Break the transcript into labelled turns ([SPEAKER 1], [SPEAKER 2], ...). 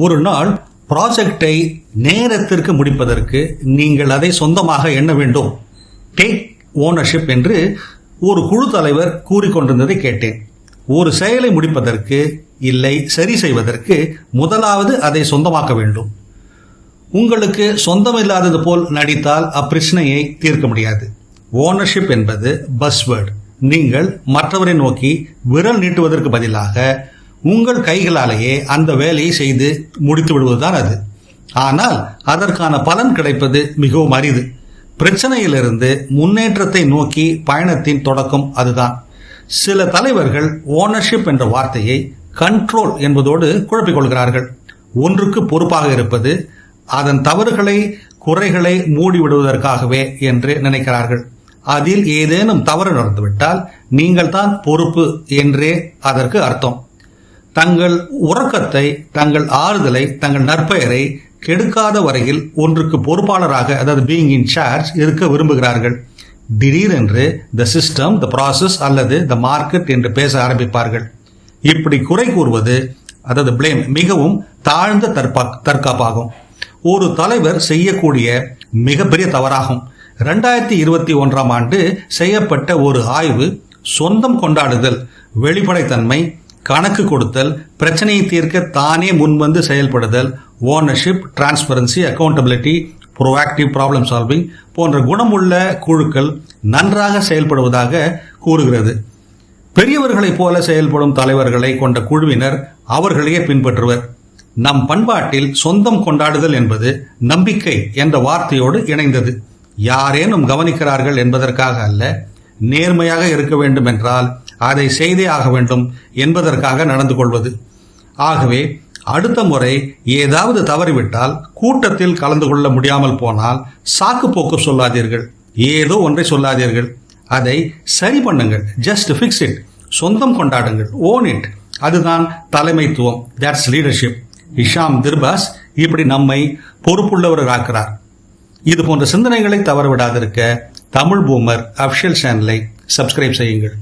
[SPEAKER 1] ஒரு நாள் ப்ராஜெக்டை நேரத்திற்கு முடிப்பதற்கு நீங்கள் அதை சொந்தமாக எண்ண வேண்டும், டேக் ஓனர்ஷிப் என்று ஒரு குழு தலைவர் கூறிக்கொண்டிருந்ததை கேட்டேன். ஒரு செயலை முடிப்பதற்கு இல்லை சரி செய்வதற்கு முதலாவது அதை சொந்தமாக்க வேண்டும். உங்களுக்கு சொந்தமில்லாதது போல் நடித்தால் அப்பிரச்சனையை தீர்க்க முடியாது. ஓனர்ஷிப் என்பது பஸ்வேர்டு. நீங்கள் மற்றவரை நோக்கி விரல் நீட்டுவதற்கு பதிலாக உங்கள் கைகளாலேயே அந்த வேலையை செய்து முடித்து விடுவதுதான் அது. ஆனால் அதற்கான பலன் கிடைப்பது மிகவும் அரிது. பிரச்சனையிலிருந்து முன்னேற்றத்தை நோக்கி பயணத்தின் தொடக்கம் அதுதான். சில தலைவர்கள் ஓனர்ஷிப் என்ற வார்த்தையை கண்ட்ரோல் என்பதோடு குழப்பிக் கொள்கிறார்கள். ஒன்றுக்கு பொறுப்பாக இருப்பது அதன் தவறுகளை குறைகளை மூடிவிடுவதற்காகவே என்று நினைக்கிறார்கள். அதில் ஏதேனும் தவறு நடந்துவிட்டால் நீங்கள் தான் பொறுப்பு என்றே அதற்கு அர்த்தம். தங்கள் உறக்கத்தை, தங்கள் ஆறுதலை, தங்கள் நற்பெயரை கெடுக்காத வரையில் ஒன்றுக்கு பொறுப்பாளராக, அதாவது பீயிங் இன் சார்ஜ் இருக்க விரும்புகிறார்கள். திடீரென்று த சிஸ்டம், த ப்ராசஸ் அல்லது த மார்க்கெட் என்று பேச ஆரம்பிப்பார்கள். இப்படி குறை கூறுவது, அதாவது பிளேம், மிகவும் தாழ்ந்த தற்காப்பாகும். ஒரு தலைவர் செய்யக்கூடிய மிகப்பெரிய தவறாகும். 2021ஆம் ஆண்டு செய்யப்பட்ட ஒரு ஆய்வு சொந்தம் கொண்டாடுதல், வெளிப்படைத்தன்மை, கணக்கு கொடுத்தல், பிரச்சனையை தீர்க்க தானே முன்வந்து செயல்படுதல், ownership, transparency, accountability, proactive problem solving போன்ற குணமுள்ள குழுக்கள் நன்றாக செயல்படுவதாக கூறுகிறது. பெரியவர்களைப் போல செயல்படும் தலைவர்களை கொண்ட குழுவினர் அவர்களையே பின்பற்றுவர். நம் பண்பாட்டில் சொந்தம் கொண்டாடுதல் என்பது நம்பிக்கை என்ற வார்த்தையோடு இணைந்தது. யாரேனும் கவனிக்கிறார்கள் என்பதற்காக அல்ல, நேர்மையாக இருக்க வேண்டும் என்றால் அதை செய்தே ஆக வேண்டும் என்பதற்காக நடந்து கொள்வது. ஆகவே அடுத்த முறை ஏதாவது தவறிவிட்டால், கூட்டத்தில் கலந்து கொள்ள முடியாமல் போனால் சாக்கு போக்கு சொல்லாதீர்கள், ஏதோ ஒன்றை சொல்லாதீர்கள். அதை சரி பண்ணுங்கள், ஜஸ்ட் ஃபிக்ஸ் இட். சொந்தம் கொண்டாடுங்கள், ஓன் இட். அதுதான் தலைமைத்துவம், தட்ஸ் லீடர்ஷிப். இஷாம் திர்பாஸ் இப்படி நம்மை பொறுப்புள்ளவராக்கிறார். இது போன்ற சிந்தனைகளை தவறவிடாதிருக்க தமிழ் பூமர் அஃபிஷியல் சேனலை சப்ஸ்கிரைப் செய்யுங்கள்.